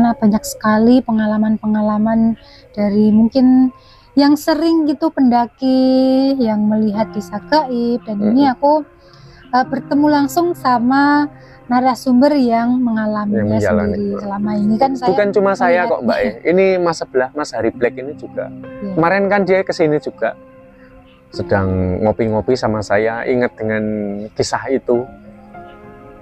karena banyak sekali pengalaman-pengalaman dari mungkin yang sering gitu pendaki yang melihat desa gaib, dan ini aku bertemu langsung sama narasumber yang mengalaminya sendiri. Selama ini kan saya bukan cuma saya kok Mbak, ini Mas sebelah, Mas Hari Black ini juga. Kemarin kan dia kesini juga, sedang ngopi-ngopi sama saya, ingat dengan kisah itu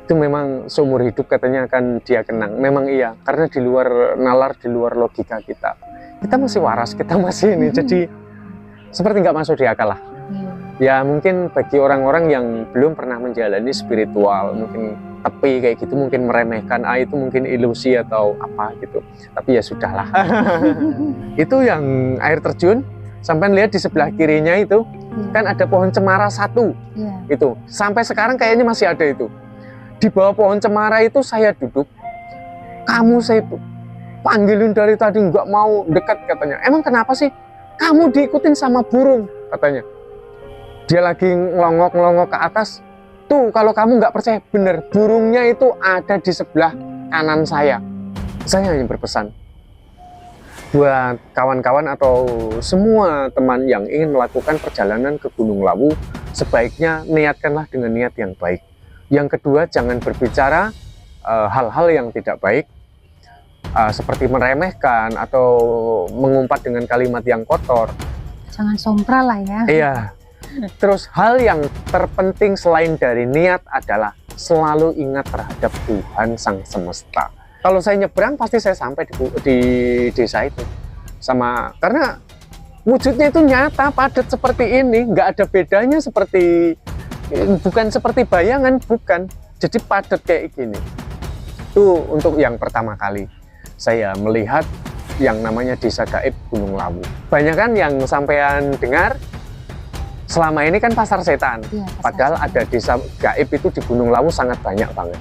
memang seumur hidup katanya akan dia kenang. Memang iya, karena di luar nalar, di luar logika kita masih waras, kita masih ini, jadi seperti nggak masuk di akal lah. Ya mungkin bagi orang-orang yang belum pernah menjalani spiritual, mungkin tepi kayak gitu, mungkin meremehkan, itu mungkin ilusi atau apa gitu. Tapi ya sudahlah. Itu yang air terjun, sampai lihat di sebelah kirinya itu, kan ada pohon cemara satu. Itu, sampai sekarang kayaknya masih ada itu. Di bawah pohon cemara itu saya duduk. Kamu saya panggilin dari tadi nggak mau dekat katanya. Emang kenapa sih? Kamu diikutin sama burung katanya. Dia lagi ngelongok-ngelongok ke atas. Tuh, kalau kamu nggak percaya, bener, burungnya itu ada di sebelah kanan saya. Saya hanya berpesan buat kawan-kawan atau semua teman yang ingin melakukan perjalanan ke Gunung Lawu, sebaiknya niatkanlah dengan niat yang baik. Yang kedua, jangan berbicara hal-hal yang tidak baik, seperti meremehkan atau mengumpat dengan kalimat yang kotor. Jangan sompral lah ya. Iya. Terus hal yang terpenting selain dari niat adalah selalu ingat terhadap Tuhan Sang Semesta. Kalau saya nyebrang pasti saya sampai di desa itu. Karena wujudnya itu nyata, padat seperti ini, nggak ada bedanya bukan seperti bayangan, bukan. Jadi padat kayak gini. Itu untuk yang pertama kali saya melihat yang namanya desa gaib Gunung Lawu. Banyak kan yang sampean dengar, selama ini kan pasar setan, padahal ada desa gaib itu di Gunung Lawu sangat banyak banget.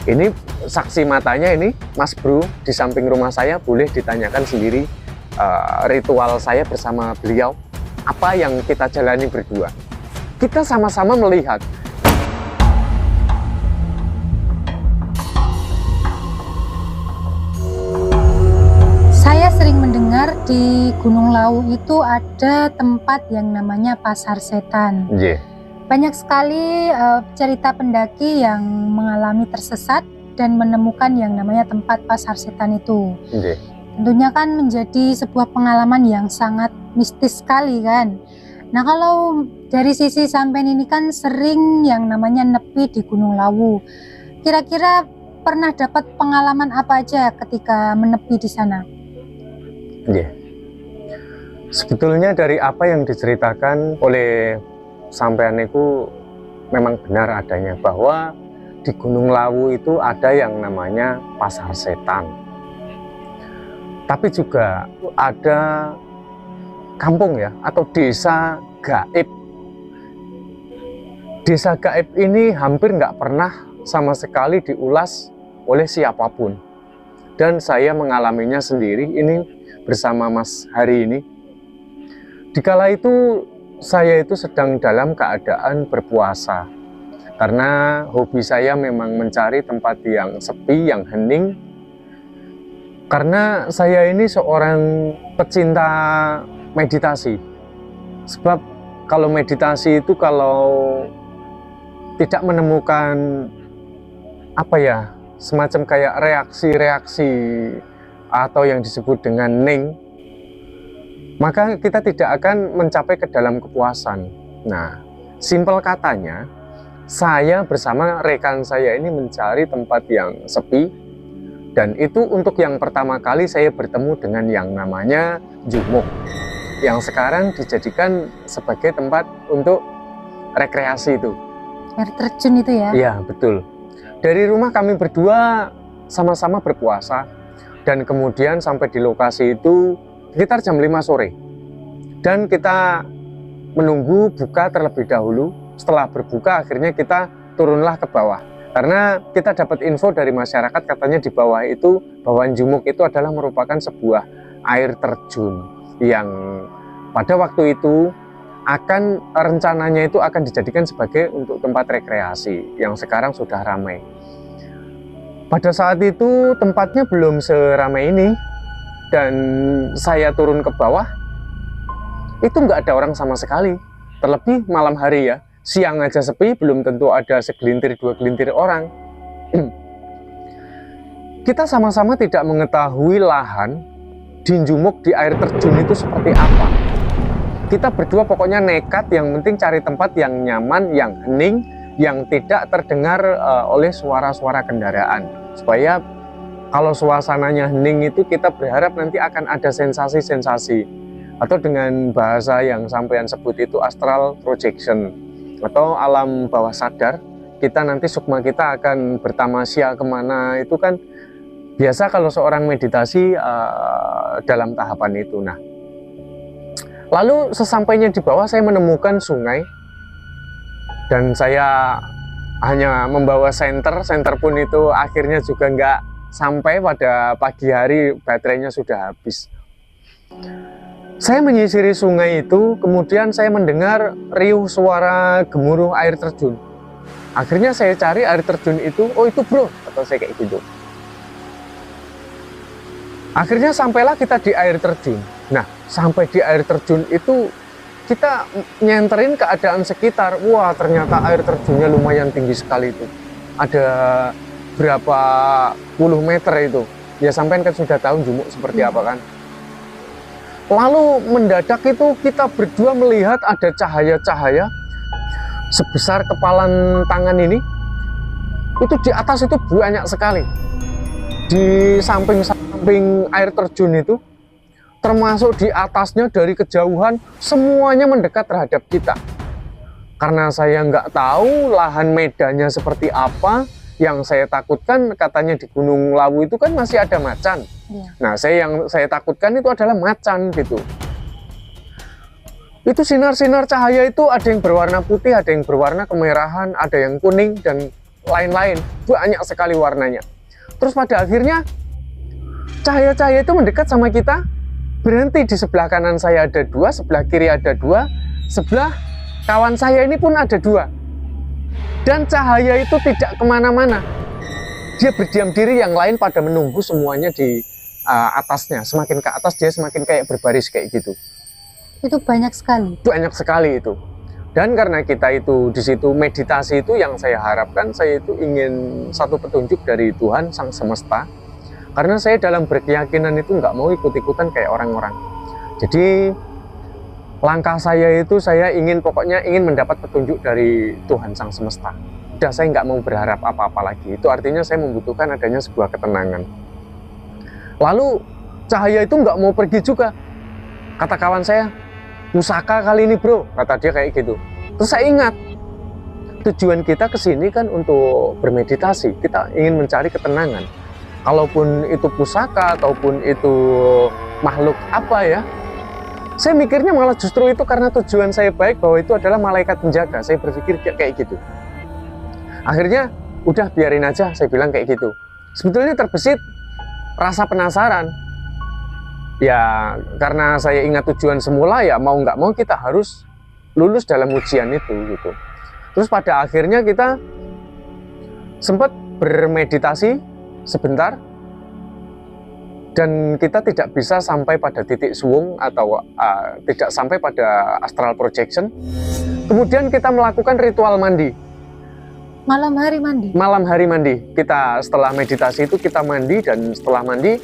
Ini saksi matanya ini, Mas Bro, di samping rumah saya, boleh ditanyakan sendiri ritual saya bersama beliau, apa yang kita jalani berdua. Kita sama-sama melihat. Saya sering mendengar di Gunung Lawu itu ada tempat yang namanya pasar setan. Banyak sekali cerita pendaki yang mengalami tersesat dan menemukan yang namanya tempat pasar setan itu. Tentunya kan menjadi sebuah pengalaman yang sangat mistis sekali kan. Nah, kalau dari sisi sampean ini kan sering yang namanya nepi di Gunung Lawu. Kira-kira pernah dapat pengalaman apa aja ketika menepi di sana? Sebetulnya dari apa yang diceritakan oleh sampean itu memang benar adanya, bahwa di Gunung Lawu itu ada yang namanya pasar setan. Tapi juga ada kampung ya, atau desa gaib. Desa gaib ini hampir nggak pernah sama sekali diulas oleh siapapun. Dan saya mengalaminya sendiri ini bersama Mas Hari ini. Dikala itu saya itu sedang dalam keadaan berpuasa, karena hobi saya memang mencari tempat yang sepi, yang hening. Karena saya ini seorang pecinta meditasi. Sebab kalau meditasi itu kalau tidak menemukan semacam kayak reaksi-reaksi atau yang disebut dengan ning, maka kita tidak akan mencapai ke dalam kepuasan. Nah, simpel katanya, saya bersama rekan saya ini mencari tempat yang sepi, dan itu untuk yang pertama kali saya bertemu dengan yang namanya Jumuk, yang sekarang dijadikan sebagai tempat untuk rekreasi itu. Air terjun itu ya? Iya, betul. Dari rumah kami berdua sama-sama berpuasa, dan kemudian sampai di lokasi itu sekitar jam 5 sore. Dan kita menunggu buka terlebih dahulu. Setelah berbuka akhirnya kita turunlah ke bawah. Karena kita dapat info dari masyarakat, katanya di bawah itu, bawah Jumuk itu adalah merupakan sebuah air terjun yang pada waktu itu rencananya itu akan dijadikan sebagai untuk tempat rekreasi yang sekarang sudah ramai. Pada saat itu tempatnya belum seramai ini, dan saya turun ke bawah, itu nggak ada orang sama sekali. Terlebih malam hari ya, siang aja sepi, belum tentu ada segelintir dua gelintir orang. Kita sama-sama tidak mengetahui lahan Dinjumuk di air terjun itu seperti apa. Kita berdua pokoknya nekat, yang penting cari tempat yang nyaman, yang hening, yang tidak terdengar oleh suara-suara kendaraan, supaya kalau suasananya hening itu kita berharap nanti akan ada sensasi-sensasi, atau dengan bahasa yang sampean sebut itu astral projection atau alam bawah sadar. Kita nanti sukma kita akan bertamasya kemana, itu kan biasa kalau seorang meditasi dalam tahapan itu. Nah, lalu sesampainya di bawah saya menemukan sungai, dan saya hanya membawa senter pun itu akhirnya juga nggak sampai. Pada pagi hari baterainya sudah habis. Saya menyisiri sungai itu, kemudian saya mendengar riuh suara gemuruh air terjun. Akhirnya saya cari air terjun itu, oh itu bro, atau saya kayak gitu. Akhirnya sampailah kita di air terjun. Nah, sampai di air terjun itu kita nyenterin keadaan sekitar. Wah, ternyata air terjunnya lumayan tinggi sekali itu. Ada berapa puluh meter itu. Ya sampean kan sudah tahu Jumuk seperti apa kan. Lalu mendadak itu kita berdua melihat ada cahaya-cahaya sebesar kepalan tangan ini. Itu di atas itu banyak sekali. Di samping-samping air terjun itu, termasuk di atasnya dari kejauhan, semuanya mendekat terhadap kita. Karena saya nggak tahu lahan medannya seperti apa, yang saya takutkan katanya di Gunung Lawu itu kan masih ada macan. Ya. Nah, yang saya takutkan itu adalah macan gitu. Itu sinar-sinar cahaya itu ada yang berwarna putih, ada yang berwarna kemerahan, ada yang kuning, dan lain-lain. Banyak sekali warnanya. Terus pada akhirnya cahaya-cahaya itu mendekat sama kita, berhenti di sebelah kanan saya ada dua, sebelah kiri ada dua, sebelah kawan saya ini pun ada dua. Dan cahaya itu tidak kemana-mana. Dia berdiam diri, yang lain pada menunggu semuanya di atasnya. Semakin ke atas dia semakin kayak berbaris kayak gitu. Itu banyak sekali. Banyak sekali itu. Dan karena kita itu di situ meditasi, itu yang saya harapkan, saya itu ingin satu petunjuk dari Tuhan Sang Semesta. Karena saya dalam berkeyakinan itu nggak mau ikut-ikutan kayak orang-orang. Jadi langkah saya itu saya pokoknya ingin mendapat petunjuk dari Tuhan Sang Semesta. Udah, saya nggak mau berharap apa-apa lagi. Itu artinya saya membutuhkan adanya sebuah ketenangan. Lalu cahaya itu nggak mau pergi juga. Kata kawan saya, pusaka kali ini bro, kata dia kayak gitu. Terus saya ingat, tujuan kita kesini kan untuk bermeditasi. Kita ingin mencari ketenangan. Kalaupun itu pusaka ataupun itu makhluk apa ya, saya mikirnya malah justru itu karena tujuan saya baik, bahwa itu adalah malaikat penjaga. Saya berpikir kayak gitu. Akhirnya udah biarin aja, saya bilang kayak gitu. Sebetulnya terbesit rasa penasaran. Ya karena saya ingat tujuan semula, ya mau nggak mau kita harus lulus dalam ujian itu gitu. Terus pada akhirnya kita sempat bermeditasi sebentar, dan kita tidak bisa sampai pada titik suwung atau tidak sampai pada astral projection. Kemudian kita melakukan ritual mandi. Malam hari mandi? Malam hari mandi. Kita setelah meditasi itu kita mandi, dan setelah mandi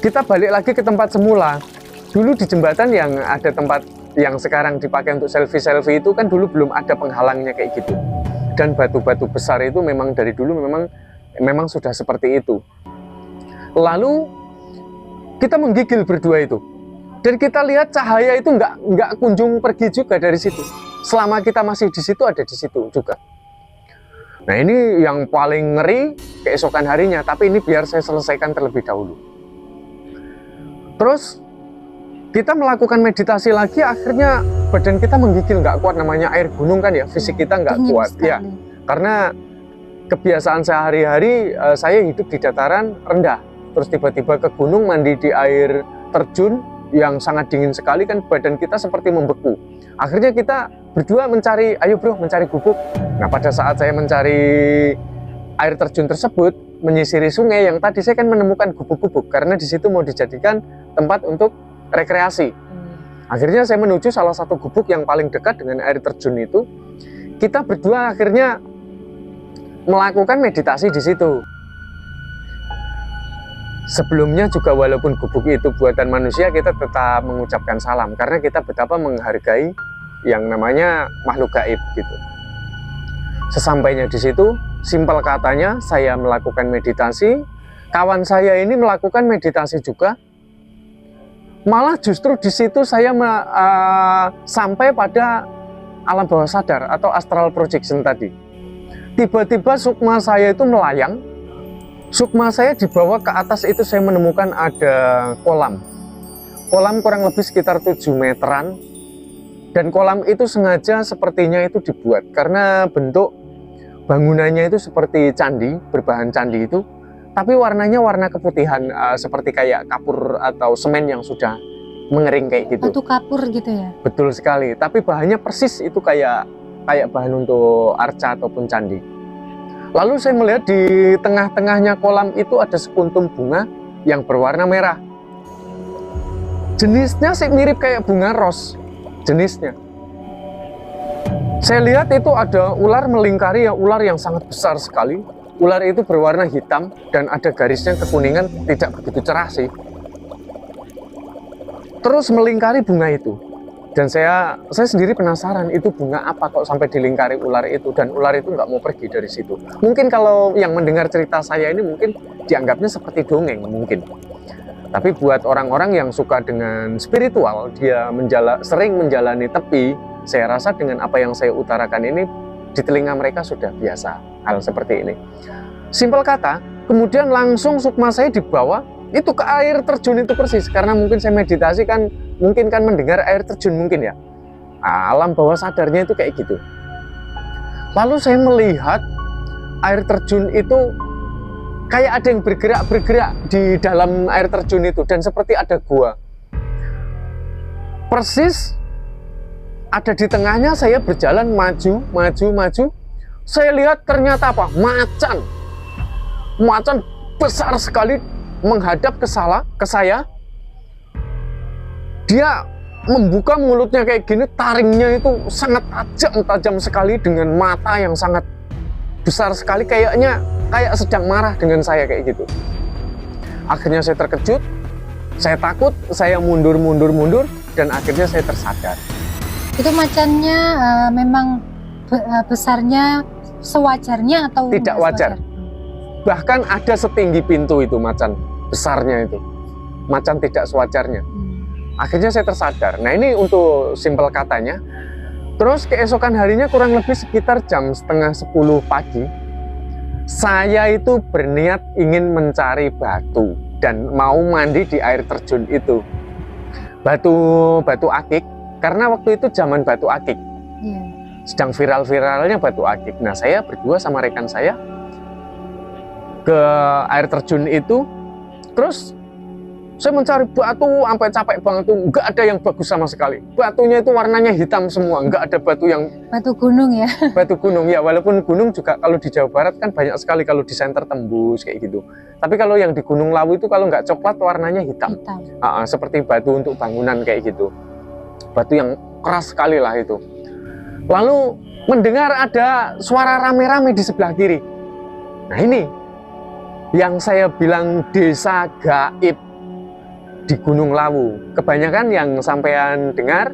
kita balik lagi ke tempat semula. Dulu di jembatan yang ada tempat yang sekarang dipakai untuk selfie-selfie itu kan dulu belum ada penghalangnya kayak gitu. Dan batu-batu besar itu memang dari dulu memang sudah seperti itu. Lalu kita menggigil berdua itu, dan kita lihat cahaya itu nggak kunjung pergi juga dari situ. Selama kita masih di situ, ada di situ juga. Nah, ini yang paling ngeri keesokan harinya, tapi ini biar saya selesaikan terlebih dahulu. Terus kita melakukan meditasi lagi, akhirnya badan kita menggigil, nggak kuat, namanya air gunung kan ya, fisik kita nggak kuat ya, karena kebiasaan sehari-hari saya hidup di dataran rendah. Terus tiba-tiba ke gunung, mandi di air terjun yang sangat dingin sekali, kan badan kita seperti membeku. Akhirnya kita berdua mencari, ayo bro, mencari gubuk. Nah, pada saat saya mencari air terjun tersebut menyisiri sungai yang tadi saya kan menemukan gubuk-gubuk karena di situ mau dijadikan tempat untuk rekreasi. Akhirnya saya menuju salah satu gubuk yang paling dekat dengan air terjun itu. Kita berdua akhirnya melakukan meditasi di situ. Sebelumnya juga walaupun gubuk itu buatan manusia, kita tetap mengucapkan salam karena kita betapa menghargai yang namanya makhluk gaib gitu. Sesampainya di situ, simpel katanya saya melakukan meditasi, kawan saya ini melakukan meditasi juga. Malah justru di situ saya sampai pada alam bawah sadar atau astral projection tadi. Tiba-tiba sukma saya itu melayang. Sukma saya dibawa ke atas itu saya menemukan ada kolam. Kolam kurang lebih sekitar 7 meteran. Dan kolam itu sengaja sepertinya itu dibuat karena bentuk bangunannya itu seperti candi, berbahan candi itu. Tapi warnanya warna keputihan seperti kayak kapur atau semen yang sudah mengering kayak gitu. Batu kapur gitu ya? Betul sekali, tapi bahannya persis itu kayak bahan untuk arca ataupun candi. Lalu saya melihat di tengah-tengahnya kolam itu ada sekuntum bunga yang berwarna merah. Jenisnya sih mirip kayak bunga ros, jenisnya. Saya lihat itu ada ular melingkari, ya ular yang sangat besar sekali. Ular itu berwarna hitam dan ada garisnya kekuningan, tidak begitu cerah sih. Terus melingkari bunga itu. Dan saya sendiri penasaran itu bunga apa kok sampai dilingkari ular itu, dan ular itu nggak mau pergi dari situ. Mungkin kalau yang mendengar cerita saya ini mungkin dianggapnya seperti dongeng mungkin. Tapi buat orang-orang yang suka dengan spiritual, dia sering menjalani tepi, saya rasa dengan apa yang saya utarakan ini di telinga mereka sudah biasa hal seperti ini. Simpel kata, kemudian langsung sukma saya dibawa itu ke air terjun itu persis, karena mungkin saya meditasi kan, mungkin kan mendengar air terjun mungkin ya, alam bawah sadarnya itu kayak gitu. Lalu saya melihat air terjun itu kayak ada yang bergerak di dalam air terjun itu, dan seperti ada gua persis ada di tengahnya. Saya berjalan maju. Saya lihat ternyata apa? Macan besar sekali menghadap ke saya. Dia membuka mulutnya kayak gini, taringnya itu sangat tajam sekali dengan mata yang sangat besar sekali, kayak sedang marah dengan saya kayak gitu. Akhirnya saya terkejut, saya takut, saya mundur, dan akhirnya saya tersadar. Itu macannya memang besarnya sewajarnya atau tidak wajar? Bahkan ada setinggi pintu itu macan besarnya itu. Macan tidak sewajarnya. Akhirnya saya tersadar. Nah ini untuk simpel katanya. Terus keesokan harinya kurang lebih sekitar jam 9:30 pagi, saya itu berniat ingin mencari batu dan mau mandi di air terjun itu. Batu akik, karena waktu itu zaman batu akik. Sedang viral-viralnya batu akik. Nah saya berdua sama rekan saya ke air terjun itu. Terus saya mencari batu sampai capek banget tuh, nggak ada yang bagus sama sekali. Batunya itu warnanya hitam semua, nggak ada batu yang... Batu gunung ya? Batu gunung ya, walaupun gunung juga kalau di Jawa Barat kan banyak sekali kalau di senter tembus kayak gitu. Tapi kalau yang di Gunung Lawu itu kalau nggak coklat warnanya hitam. Seperti batu untuk bangunan kayak gitu. Batu yang keras sekali lah itu. Lalu mendengar ada suara rame-rame di sebelah kiri. Nah ini yang saya bilang desa gaib di Gunung Lawu. Kebanyakan yang sampean dengar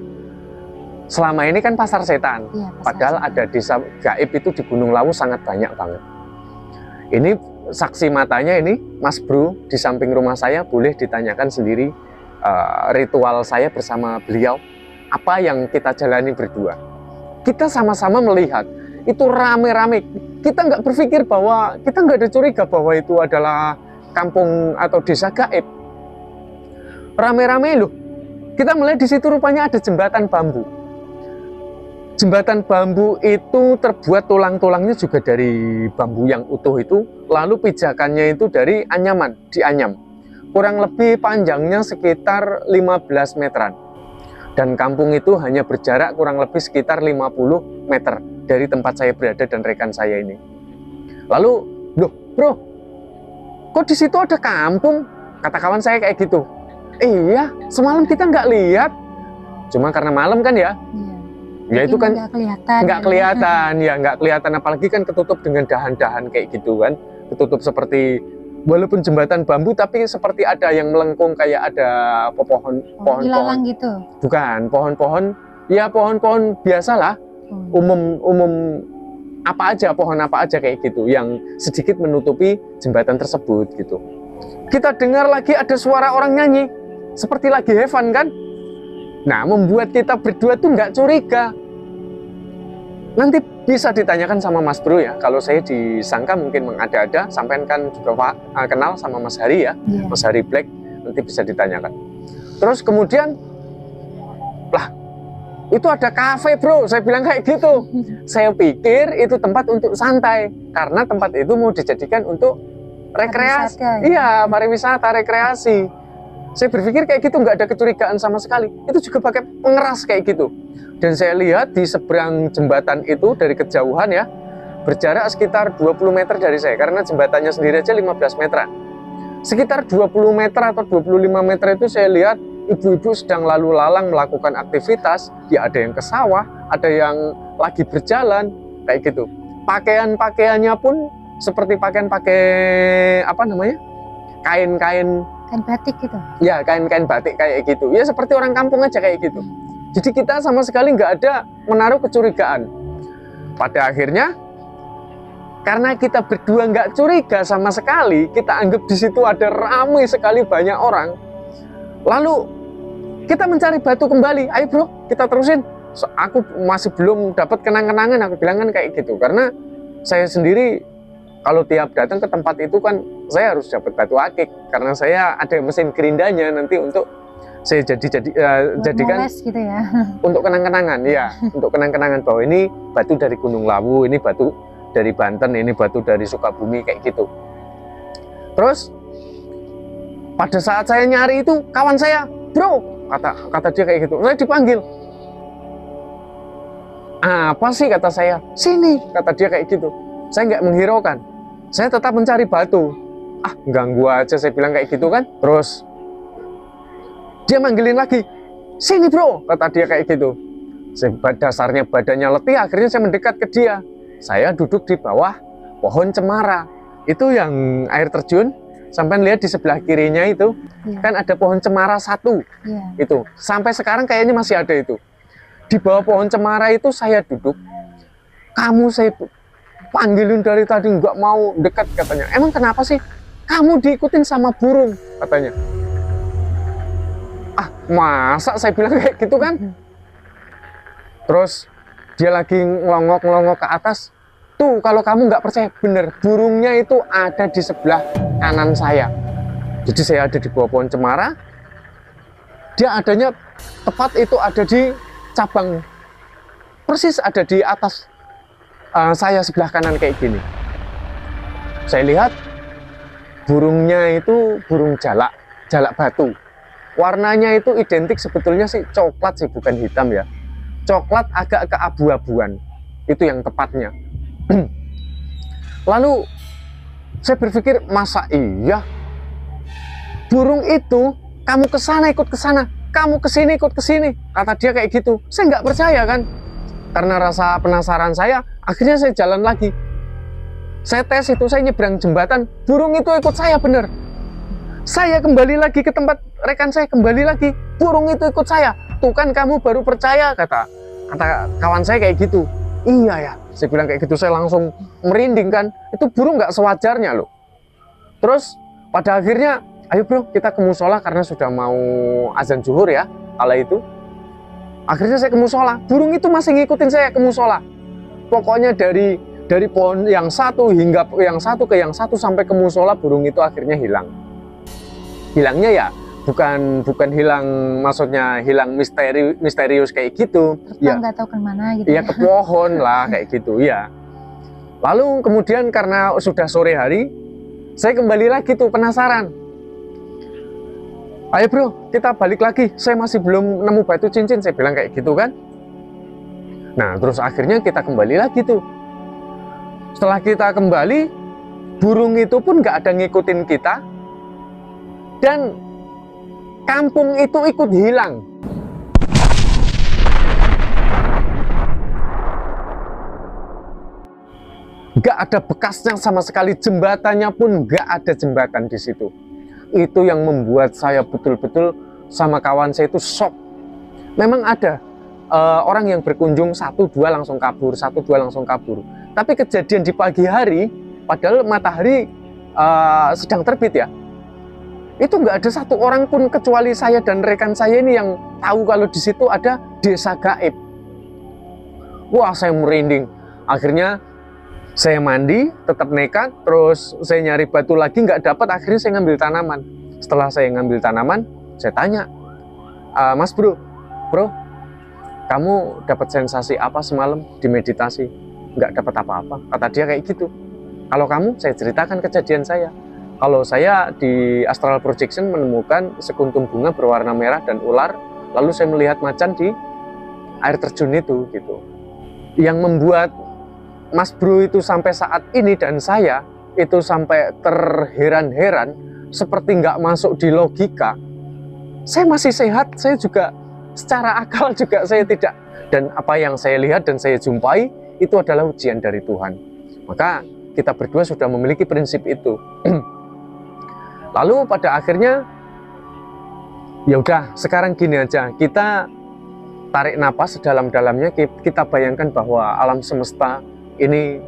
selama ini kan pasar setan. Ya, padahal setan. Ada desa gaib itu di Gunung Lawu sangat banyak banget. Ini saksi matanya ini Mas Bro di samping rumah saya, boleh ditanyakan sendiri ritual saya bersama beliau. Apa yang kita jalani berdua. Kita sama-sama melihat itu rame-rame. Kita nggak berpikir bahwa, kita nggak ada curiga bahwa itu adalah kampung atau desa gaib. Rame-rame loh. Kita melihat di situ rupanya ada jembatan bambu. Jembatan bambu itu terbuat tulang-tulangnya juga dari bambu yang utuh itu, lalu pijakannya itu dari anyaman, dianyam. Kurang lebih panjangnya sekitar 15 meteran. Dan kampung itu hanya berjarak kurang lebih sekitar 50 meter dari tempat saya berada dan rekan saya ini. Lalu Loh bro, kok di situ ada kampung? Kata kawan saya kayak gitu. Iya, semalam kita nggak lihat. Cuma karena malam kan ya. Ya itu kan nggak kelihatan ya, nggak kelihatan, apalagi kan ketutup dengan dahan-dahan kayak gitu kan, ketutup seperti walaupun jembatan bambu tapi seperti ada yang melengkung kayak ada pohon gitu. Bukan pohon-pohon, ya pohon-pohon biasalah, umum apa aja, pohon apa aja kayak gitu yang sedikit menutupi jembatan tersebut gitu. Kita dengar lagi ada suara orang nyanyi seperti lagi have fun kan. Nah, membuat kita berdua tuh nggak curiga. Nanti bisa ditanyakan sama Mas Bro ya. Kalau saya disangka mungkin mengada-ada, sampean kan juga kenal sama Mas Hari ya, Mas Hari Black, nanti bisa ditanyakan. Terus kemudian, lah, itu ada kafe bro, saya bilang kayak gitu. Saya pikir itu tempat untuk santai, karena tempat itu mau dijadikan untuk rekreasi. Iya, pariwisata, rekreasi. Saya berpikir kayak gitu, nggak ada kecurigaan sama sekali. Itu juga pakai pengeras kayak gitu. Dan saya lihat di seberang jembatan itu dari kejauhan ya, berjarak sekitar 20 meter dari saya, karena jembatannya sendiri aja 15 meteran. Sekitar 20 meter atau 25 meter itu saya lihat ibu-ibu sedang lalu lalang melakukan aktivitas. Ya ada yang ke sawah, ada yang lagi berjalan, kayak gitu. Pakaian-pakaiannya pun seperti pakaian apa namanya? Kain-kain batik gitu. Ya, kain-kain batik kayak gitu. Ya seperti orang kampung aja kayak gitu. Jadi kita sama sekali nggak ada menaruh kecurigaan. Pada akhirnya, karena kita berdua nggak curiga sama sekali, kita anggap di situ ada ramai sekali banyak orang. Lalu kita mencari batu kembali. Ayo bro, kita terusin. Aku masih belum dapat kenang-kenangan, aku bilang kan kayak gitu. Karena saya sendiri kalau tiap datang ke tempat itu kan saya harus dapat batu akik, karena saya ada mesin gerindanya nanti untuk saya jadikan gitu ya. Untuk kenang-kenangan ya, untuk kenang-kenangan bahwa ini batu dari Gunung Lawu, ini batu dari Banten, ini batu dari Sukabumi kayak gitu. Terus pada saat saya nyari itu, kawan saya, bro, kata dia kayak gitu, saya dipanggil. Apa sih kata saya? Sini, kata dia kayak gitu. Saya nggak menghiraukan. Saya tetap mencari batu. Ah, ganggu aja, saya bilang kayak gitu kan. Terus dia manggilin lagi. Sini bro, kata dia kayak gitu. Dasarnya badannya letih, akhirnya saya mendekat ke dia. Saya duduk di bawah pohon cemara. Itu yang air terjun, sampai lihat di sebelah kirinya itu, kan ada pohon cemara satu. Itu, sampai sekarang kayaknya masih ada itu. Di bawah pohon cemara itu saya duduk. Kamu saya panggilin dari tadi nggak mau dekat, katanya. Emang kenapa sih? Kamu diikutin sama burung, katanya. Ah, masa saya bilang kayak gitu kan? Terus dia lagi ngelongok ke atas. Tuh, kalau kamu nggak percaya, bener, burungnya itu ada di sebelah kanan saya. Jadi saya ada di bawah pohon cemara. Dia adanya tepat itu ada di cabang, persis ada di atas saya sebelah kanan kayak gini. Saya lihat burungnya itu burung jalak batu. Warnanya itu identik sebetulnya sih coklat sih, bukan hitam ya. Coklat agak keabu-abuan. Itu yang tepatnya. Lalu saya berpikir, masa iya burung itu kamu ke sana ikut ke sana, kamu ke sini ikut ke sini, kata dia kayak gitu. Saya nggak percaya kan. Karena rasa penasaran saya, akhirnya saya jalan lagi. Saya tes itu, saya nyebrang jembatan, burung itu ikut saya bener. Saya kembali lagi ke tempat rekan saya, kembali lagi, burung itu ikut saya. Tuh kan kamu baru percaya, kata kawan saya kayak gitu. Iya ya, saya bilang kayak gitu, saya langsung merinding kan. Itu burung nggak sewajarnya loh. Terus pada akhirnya, ayo bro, kita ke musola karena sudah mau azan zuhur ya, kala itu. Akhirnya saya ke musola, burung itu masih ngikutin saya ke musola. Pokoknya dari pohon yang satu hingga yang satu ke yang satu sampai ke musola, burung itu akhirnya hilang. Hilangnya ya bukan hilang, maksudnya hilang misterius kayak gitu. Ya nggak tahu kemana gitu. Iya, ke pohon lah kayak gitu ya. Lalu kemudian karena sudah sore hari, saya kembali lagi tuh penasaran. Ayo bro, kita balik lagi. Saya masih belum nemu batu cincin, saya bilang kayak gitu kan. Nah, terus akhirnya kita kembali lagi tuh. Setelah kita kembali, burung itu pun nggak ada ngikutin kita, dan kampung itu ikut hilang. Nggak ada bekasnya sama sekali, jembatannya pun nggak ada jembatan di situ. Itu yang membuat saya betul-betul sama kawan saya itu shock. Memang ada orang yang berkunjung 1-2 langsung kabur, 1-2 langsung kabur. Tapi kejadian di pagi hari, padahal matahari sedang terbit ya, itu nggak ada satu orang pun kecuali saya dan rekan saya ini yang tahu kalau di situ ada desa gaib. Wah, saya merinding. Akhirnya saya mandi, tetap nekat, terus saya nyari batu lagi, nggak dapat. Akhirnya saya ngambil tanaman. Setelah saya ngambil tanaman, saya tanya, Mas bro, kamu dapat sensasi apa semalam di meditasi? Nggak dapat apa-apa, kata dia kayak gitu. Kalau kamu, saya ceritakan kejadian saya. Kalau saya di astral projection menemukan sekuntum bunga berwarna merah dan ular, lalu saya melihat macan di air terjun itu, gitu. Yang membuat Mas Bro itu sampai saat ini dan saya itu sampai terheran-heran, seperti nggak masuk di logika. Saya masih sehat, saya juga secara akal juga saya tidak. Dan apa yang saya lihat dan saya jumpai itu adalah ujian dari Tuhan. Maka kita berdua sudah memiliki prinsip itu. Lalu pada akhirnya, ya udah, sekarang gini aja, kita tarik napas sedalam-dalamnya, kita bayangkan bahwa alam semesta ini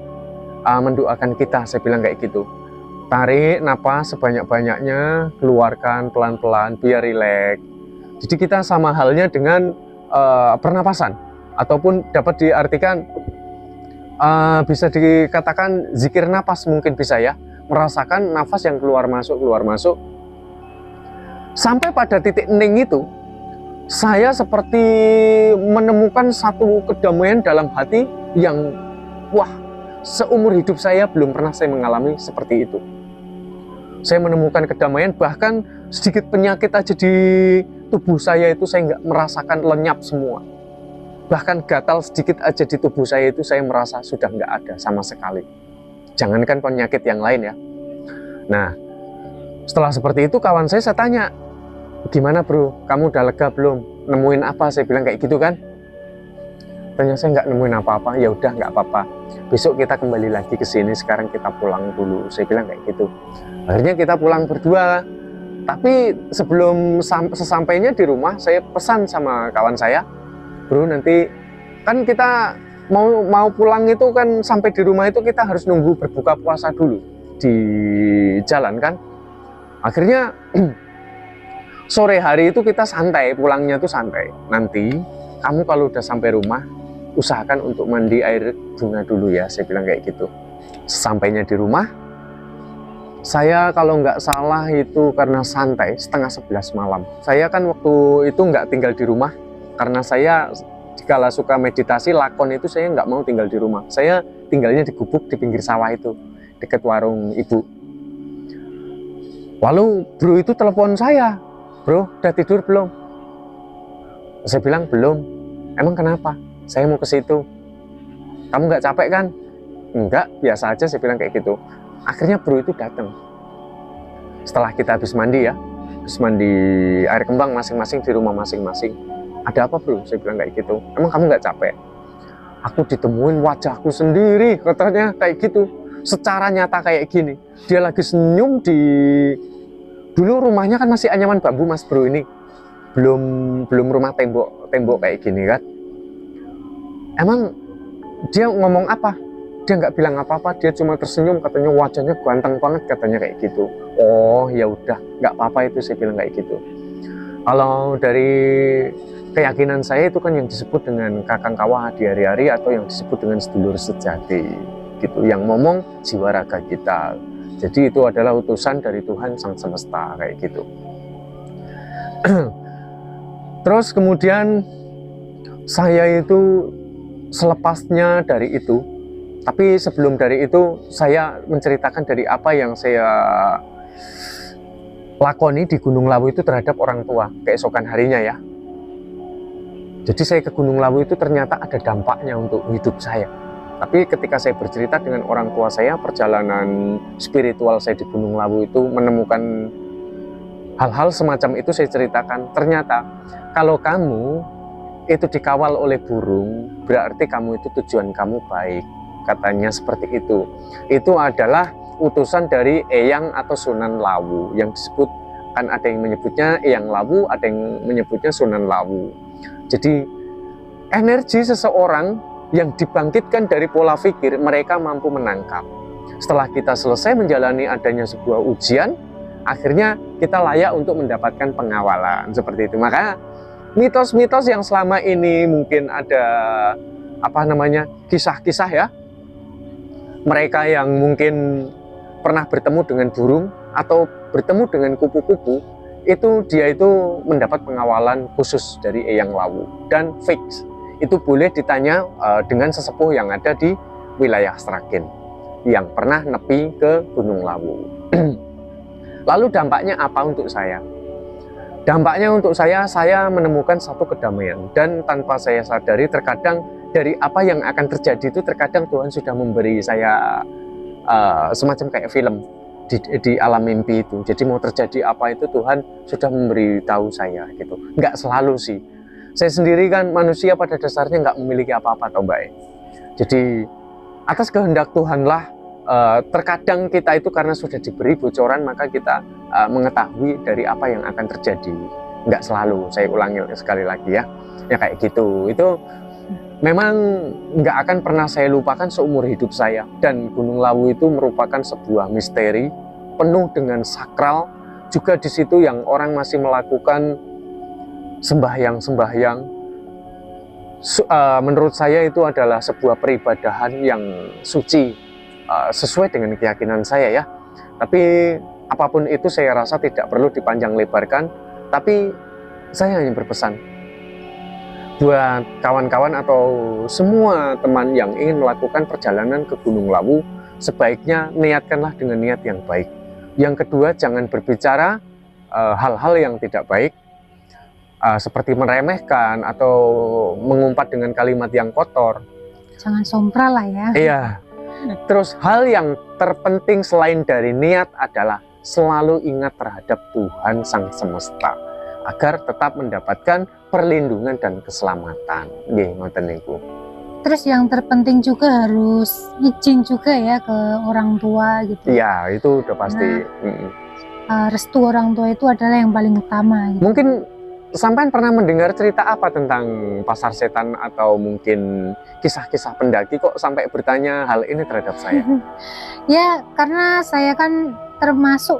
mendoakan kita. Saya bilang kayak gitu. Tarik napas sebanyak-banyaknya, keluarkan pelan-pelan biar rileks. Jadi kita sama halnya dengan pernapasan, ataupun dapat diartikan bisa dikatakan zikir napas, mungkin bisa ya, merasakan nafas yang keluar masuk sampai pada titik hening itu. Saya seperti menemukan satu kedamaian dalam hati yang wah, seumur hidup saya belum pernah saya mengalami seperti itu. Saya menemukan kedamaian, bahkan sedikit penyakit aja di tubuh saya itu saya nggak merasakan, lenyap semua. Bahkan gatal sedikit aja di tubuh saya itu saya merasa sudah nggak ada sama sekali. Jangankan penyakit yang lain ya. Nah, setelah seperti itu kawan saya tanya, gimana bro, kamu udah lega belum? Nemuin apa? Saya bilang kayak gitu kan. Tanya, saya nggak nemuin apa-apa. Ya udah, nggak apa-apa. Besok kita kembali lagi ke sini. Sekarang kita pulang dulu. Saya bilang kayak gitu. Akhirnya kita pulang berdua. Tapi sebelum sesampainya di rumah, saya pesan sama kawan saya, bro, nanti kan kita mau pulang itu kan, sampai di rumah itu kita harus nunggu berbuka puasa dulu di jalan kan. Akhirnya sore hari itu kita santai, pulangnya tuh santai. Nanti kamu kalau udah sampai rumah, usahakan untuk mandi air bunga dulu ya. Saya bilang kayak gitu. Sesampainya di rumah, saya kalau nggak salah itu karena santai, 10:30 malam. Saya kan waktu itu nggak tinggal di rumah, karena saya kalau suka meditasi, lakon itu saya nggak mau tinggal di rumah. Saya tinggalnya di gubuk di pinggir sawah itu, dekat warung ibu. Lalu bro itu telepon saya, bro udah tidur belum? Saya bilang belum. Emang kenapa? Saya mau ke situ. Kamu nggak capek kan? Enggak, biasa aja, saya bilang kayak gitu. Akhirnya bro itu datang. Setelah kita habis mandi ya, habis mandi air kembang masing-masing di rumah masing-masing. Ada apa bro? Saya bilang kayak gitu. Emang kamu nggak capek? Aku ditemuin wajahku sendiri, katanya kayak gitu. Secara nyata kayak gini. Dia lagi senyum di... Dulu rumahnya kan masih anyaman bambu mas bro ini. Belum rumah tembok kayak gini kan. Emang dia ngomong apa? Dia nggak bilang apa-apa, dia cuma tersenyum, katanya wajahnya ganteng banget, katanya kayak gitu. Oh ya udah, nggak apa-apa itu, saya bilang kayak gitu. Kalau dari keyakinan saya itu kan yang disebut dengan kakang kawah di hari-hari, atau yang disebut dengan sedulur sejati gitu, yang ngomong jiwa raga kita. Jadi itu adalah utusan dari Tuhan Sang Semesta kayak gitu. Terus kemudian saya itu selepasnya dari itu, tapi sebelum dari itu saya menceritakan dari apa yang saya lakoni di Gunung Lawu itu terhadap orang tua keesokan harinya ya. Jadi saya ke Gunung Lawu itu ternyata ada dampaknya untuk hidup saya. Tapi ketika saya bercerita dengan orang tua saya, perjalanan spiritual saya di Gunung Lawu itu menemukan hal-hal semacam itu saya ceritakan. Ternyata kalau kamu itu dikawal oleh burung, berarti kamu itu tujuan kamu baik. Katanya seperti itu. Itu adalah utusan dari Eyang atau Sunan Lawu yang disebut, kan ada yang menyebutnya Eyang Lawu, ada yang menyebutnya Sunan Lawu. Jadi energi seseorang yang dibangkitkan dari pola pikir, mereka mampu menangkap. Setelah kita selesai menjalani adanya sebuah ujian, akhirnya kita layak untuk mendapatkan pengawalan seperti itu. Maka mitos-mitos yang selama ini mungkin ada kisah-kisah ya, mereka yang mungkin pernah bertemu dengan burung atau bertemu dengan kupu-kupu, dia itu mendapat pengawalan khusus dari Eyang Lawu dan fix. Itu boleh ditanya dengan sesepuh yang ada di wilayah Sragen yang pernah nepi ke Gunung Lawu. Lalu dampaknya apa untuk saya? Dampaknya untuk saya menemukan satu kedamaian, dan tanpa saya sadari terkadang dari apa yang akan terjadi itu terkadang Tuhan sudah memberi saya semacam kayak film di alam mimpi itu. Jadi mau terjadi apa itu Tuhan sudah memberitahu saya gitu. Nggak selalu sih. Saya sendiri kan manusia pada dasarnya nggak memiliki apa-apa toh Mbak. Jadi atas kehendak Tuhanlah terkadang kita itu karena sudah diberi bocoran maka kita mengetahui dari apa yang akan terjadi. Nggak selalu, saya ulangi sekali lagi ya. Ya kayak gitu. Itu memang nggak akan pernah saya lupakan seumur hidup saya. Dan Gunung Lawu itu merupakan sebuah misteri penuh dengan sakral. Juga di situ yang orang masih melakukan sembahyang-sembahyang. Menurut saya itu adalah sebuah peribadahan yang suci, sesuai dengan keyakinan saya ya. Tapi apapun itu saya rasa tidak perlu dipanjang lebarkan. Tapi saya hanya berpesan buat kawan-kawan atau semua teman yang ingin melakukan perjalanan ke Gunung Lawu, sebaiknya niatkanlah dengan niat yang baik. Yang kedua, jangan berbicara hal-hal yang tidak baik, seperti meremehkan atau mengumpat dengan kalimat yang kotor. Jangan sompral lah ya. Iya. Terus hal yang terpenting selain dari niat adalah selalu ingat terhadap Tuhan Sang Semesta agar tetap mendapatkan perlindungan dan keselamatan. Nggih, ngoten niku. Terus yang terpenting juga harus izin juga ya ke orang tua gitu. Iya, itu udah pasti. Restu orang tua itu adalah yang paling utama gitu. Mungkin sampean pernah mendengar cerita apa tentang pasar setan atau mungkin kisah-kisah pendaki kok sampai bertanya hal ini terhadap saya? Ya, karena saya kan termasuk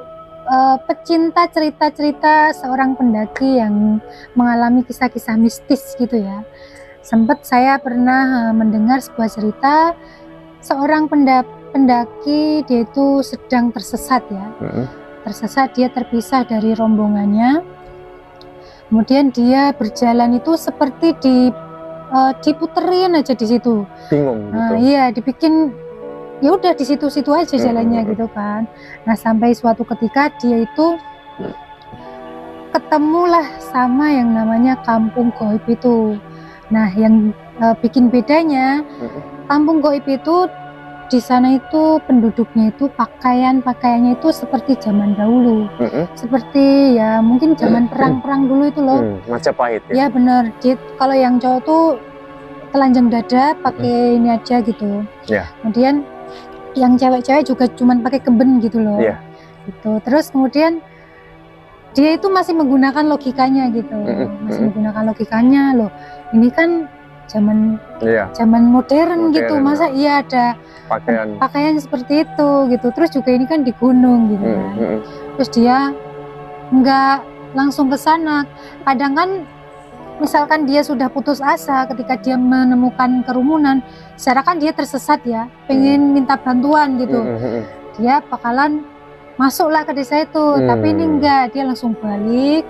pecinta cerita-cerita seorang pendaki yang mengalami kisah-kisah mistis gitu ya. Sempat saya pernah mendengar sebuah cerita seorang pendaki, dia itu sedang tersesat ya. Tersesat, dia terpisah dari rombongannya. Kemudian dia berjalan itu seperti diputerin aja di situ. Bingung gitu. Iya, dibikin ya udah di situ-situ aja jalannya gitu kan. Nah, sampai suatu ketika dia itu ketemulah sama yang namanya kampung gaib itu. Nah, yang bikin bedanya kampung gaib itu di sana itu penduduknya itu pakaiannya itu seperti zaman dahulu, seperti ya mungkin zaman perang-perang dulu itu loh. Majapahit ya? Ya benar. Kalau yang cowok tuh telanjang dada pakai ini aja gitu. Kemudian yang cewek-cewek juga cuman pakai keben gitu loh. Gitu. Terus kemudian dia itu masih menggunakan logikanya gitu, masih menggunakan logikanya loh. Ini kan zaman modern gitu, masa iya ada pakaian seperti itu gitu. Terus juga ini kan di gunung gitu kan. Terus dia nggak langsung ke sana. Kadang kan misalkan dia sudah putus asa ketika dia menemukan kerumunan, secara kan dia tersesat ya, pengen minta bantuan gitu. Dia bakalan masuklah ke desa itu, tapi ini enggak, dia langsung balik.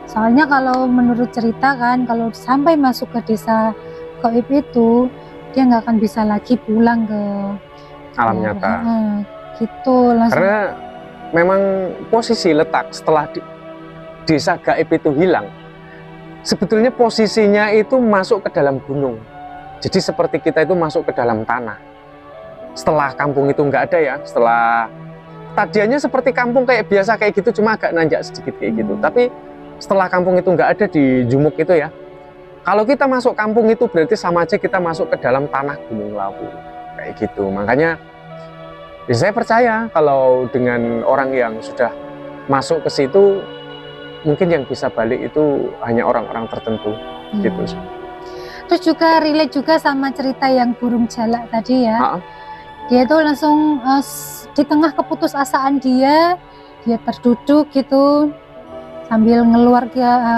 Soalnya kalau menurut cerita kan, kalau sampai masuk ke desa gaib itu, dia nggak akan bisa lagi pulang ke alam nyata. Gitu langsung. Karena memang posisi letak setelah desa gaib itu hilang, sebetulnya posisinya itu masuk ke dalam gunung. Jadi seperti kita itu masuk ke dalam tanah. Setelah kampung itu nggak ada ya, setelah tadiannya seperti kampung kayak biasa kayak gitu, cuma agak nanjak sedikit kayak gitu. Tapi setelah kampung itu nggak ada di Jumuk itu ya, kalau kita masuk kampung itu berarti sama aja kita masuk ke dalam tanah Gunung Lawu kayak gitu. Makanya ya saya percaya kalau dengan orang yang sudah masuk ke situ, mungkin yang bisa balik itu hanya orang-orang tertentu gitu. Terus juga relate juga sama cerita yang burung jalak tadi ya. Dia tuh langsung di tengah keputusasaan dia terduduk gitu sambil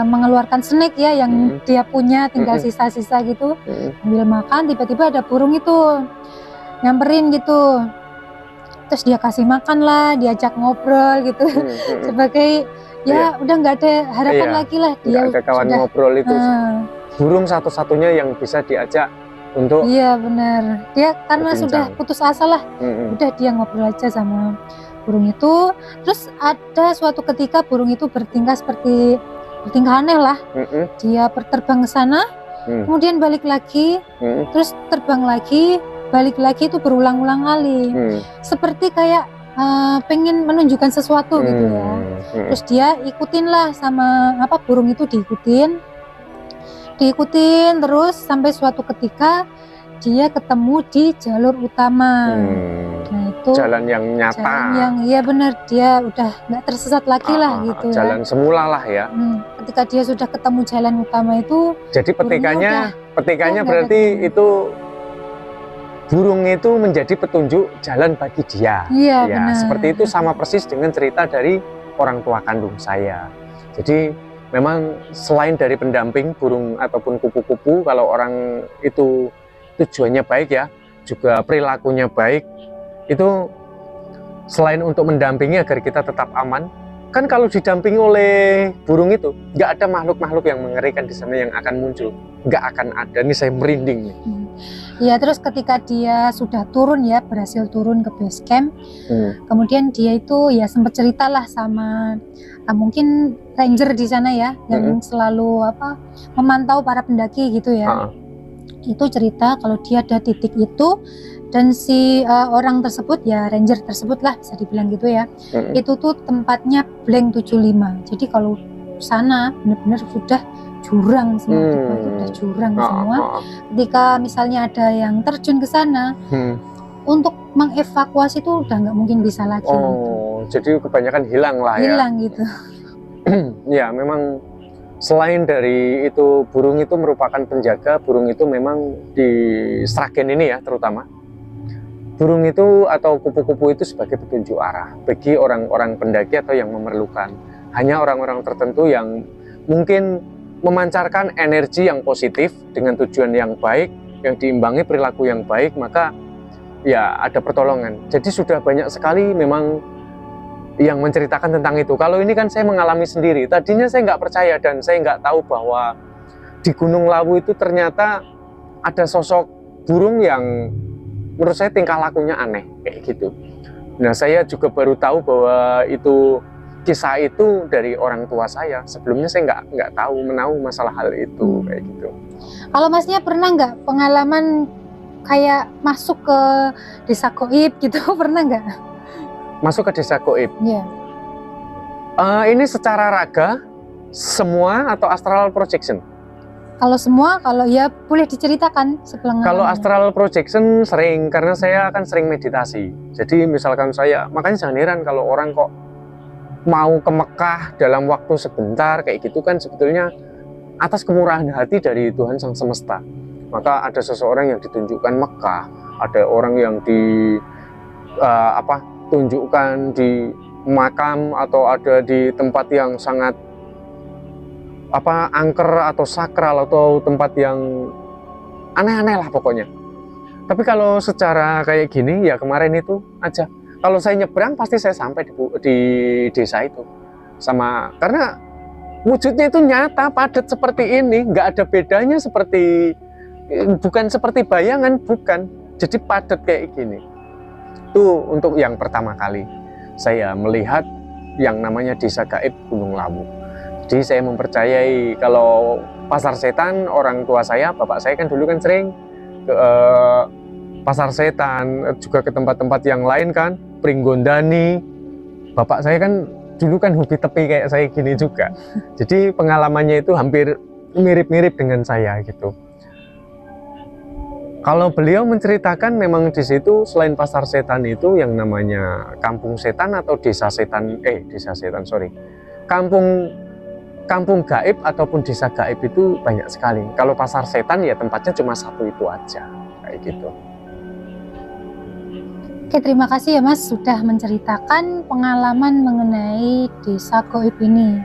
mengeluarkan snack ya yang dia punya, tinggal sisa-sisa gitu, sambil makan. Tiba-tiba ada burung itu nyamperin gitu, terus dia kasih makan lah, diajak ngobrol gitu sebagai ya udah nggak ada harapan lagi lah, dia ada kawan sudah, ngobrol itu burung satu-satunya yang bisa diajak untuk benar, dia karena sudah putus asa lah, udah dia ngobrol aja sama burung itu. Terus ada suatu ketika burung itu bertingkah aneh lah, dia terbang ke sana, kemudian balik lagi, terus terbang lagi, balik lagi, itu berulang-ulang kali, seperti kayak pengen menunjukkan sesuatu gitu ya. Terus dia ikutin lah sama burung itu, diikutin terus sampai suatu ketika dia ketemu di jalur utama. Nah itu jalan yang nyata, jalan yang iya benar, dia udah nggak tersesat lagi lah gitu jalan semula lah ya. Ketika dia sudah ketemu jalan utama itu, jadi petikannya berarti itu burung itu menjadi petunjuk jalan bagi dia. Iya, ya, benar. Seperti itu, sama persis dengan cerita dari orang tua kandung saya. Jadi memang selain dari pendamping burung ataupun kupu-kupu, kalau orang itu tujuannya baik ya, juga perilakunya baik, itu selain untuk mendampingi agar kita tetap aman, kan kalau didampingi oleh burung itu nggak ada makhluk-makhluk yang mengerikan di sana yang akan muncul, nggak akan ada. Ini saya merinding nih. Ya, terus ketika dia sudah turun ya, berhasil turun ke base camp, kemudian dia itu ya sempat ceritalah sama mungkin ranger di sana ya, yang selalu memantau para pendaki gitu ya. Itu cerita kalau dia ada titik itu, dan si orang tersebut ya, ranger tersebut lah bisa dibilang gitu ya, itu tuh tempatnya blank 75. Jadi kalau sana benar-benar sudah jurang semua, sudah jurang semua. Ketika misalnya ada yang terjun ke sana, untuk mengevakuasi itu udah nggak mungkin bisa lagi. Jadi kebanyakan hilang lah ya. Hilang gitu. Ya memang selain dari itu, burung itu merupakan penjaga. Burung itu memang di Sragen ini ya terutama, burung itu atau kupu-kupu itu sebagai petunjuk arah bagi orang-orang pendaki atau yang memerlukan. Hanya orang-orang tertentu yang mungkin memancarkan energi yang positif dengan tujuan yang baik, yang diimbangi perilaku yang baik, maka ya ada pertolongan. Jadi sudah banyak sekali memang yang menceritakan tentang itu. Kalau ini kan saya mengalami sendiri. Tadinya saya nggak percaya dan saya nggak tahu bahwa di Gunung Lawu itu ternyata ada sosok burung yang menurut saya tingkah lakunya aneh kayak gitu. Nah, saya juga baru tahu bahwa itu kisah itu dari orang tua saya. Sebelumnya saya nggak tahu menahu masalah hal itu kayak gitu. Kalau masnya pernah nggak pengalaman kayak masuk ke desa goib gitu? Pernah nggak? Masuk ke desa goib? Iya. Ini secara raga semua atau astral projection? Kalau semua, kalau ya boleh diceritakan sepengalaman. Kalau astral projection sering, karena saya kan sering meditasi. Jadi misalkan saya, makanya jangan heran kalau orang kok mau ke Mekah dalam waktu sebentar kayak gitu, kan sebetulnya atas kemurahan hati dari Tuhan Sang Semesta. Maka ada seseorang yang ditunjukkan Mekah, ada orang yang tunjukkan di makam, atau ada di tempat yang sangat angker atau sakral, atau tempat yang aneh-aneh lah pokoknya. Tapi kalau secara kayak gini ya kemarin itu aja, kalau saya nyebrang pasti saya sampai di desa itu, karena wujudnya itu nyata, padat seperti ini, nggak ada bedanya bukan seperti bayangan, bukan, jadi padat kayak gini. Itu untuk yang pertama kali saya melihat yang namanya desa gaib Gunung Lawu. Jadi saya mempercayai kalau pasar setan, orang tua saya, bapak saya kan dulu kan sering ke Pasar Setan, juga ke tempat-tempat yang lain kan, Pringgondani. Bapak saya kan dulu kan hobi tepi kayak saya gini juga. Jadi pengalamannya itu hampir mirip-mirip dengan saya gitu. Kalau beliau menceritakan memang di situ selain Pasar Setan itu yang namanya Kampung Setan atau Desa Setan, Kampung Gaib ataupun Desa Gaib itu banyak sekali. Kalau Pasar Setan ya tempatnya cuma satu itu aja, kayak gitu. Oke, terima kasih ya Mas sudah menceritakan pengalaman mengenai Desa Gaib ini.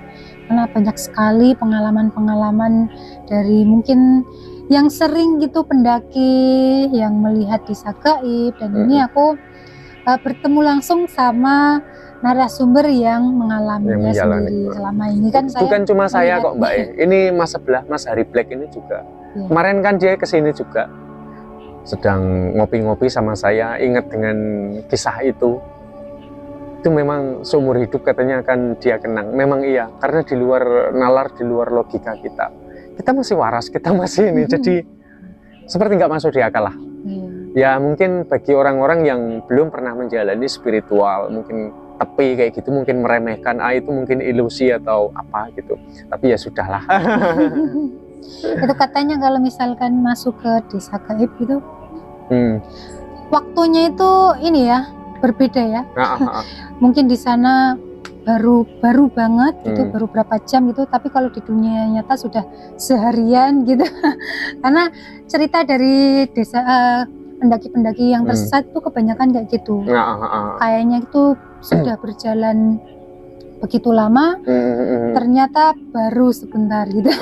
Karena banyak sekali pengalaman-pengalaman dari mungkin yang sering gitu pendaki yang melihat Desa Gaib, dan ini aku bertemu langsung sama narasumber yang mengalaminya sendiri. Selama ini kan saya bukan cuma saya kok Mbak, ini Mas sebelah, Mas Hari Black ini juga. Kemarin kan dia kesini juga, sedang ngopi-ngopi sama saya, ingat dengan kisah itu memang seumur hidup katanya akan dia kenang. Memang iya, karena di luar nalar, di luar logika kita masih waras, kita masih ini, jadi seperti nggak masuk di akal lah. Ya mungkin bagi orang-orang yang belum pernah menjalani spiritual, mungkin tepi kayak gitu, mungkin meremehkan, itu mungkin ilusi atau apa gitu. Tapi ya sudahlah. Itu katanya kalau misalkan masuk ke Desa Gaib gitu, waktunya itu ini ya berbeda ya. Mungkin di sana baru banget gitu, baru berapa jam gitu, tapi kalau di dunia nyata sudah seharian gitu. Karena cerita dari desa pendaki-pendaki yang tersesat itu kebanyakan kayak gitu. Kayaknya itu sudah berjalan begitu lama, ternyata baru sebentar gitu.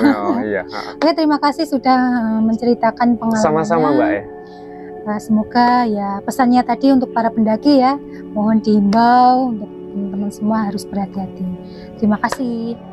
Oke, terima kasih sudah menceritakan pengalamannya. Sama-sama Mbak. Semoga ya pesannya tadi untuk para pendaki ya, mohon diimbau untuk teman-teman semua harus berhati-hati. Terima kasih.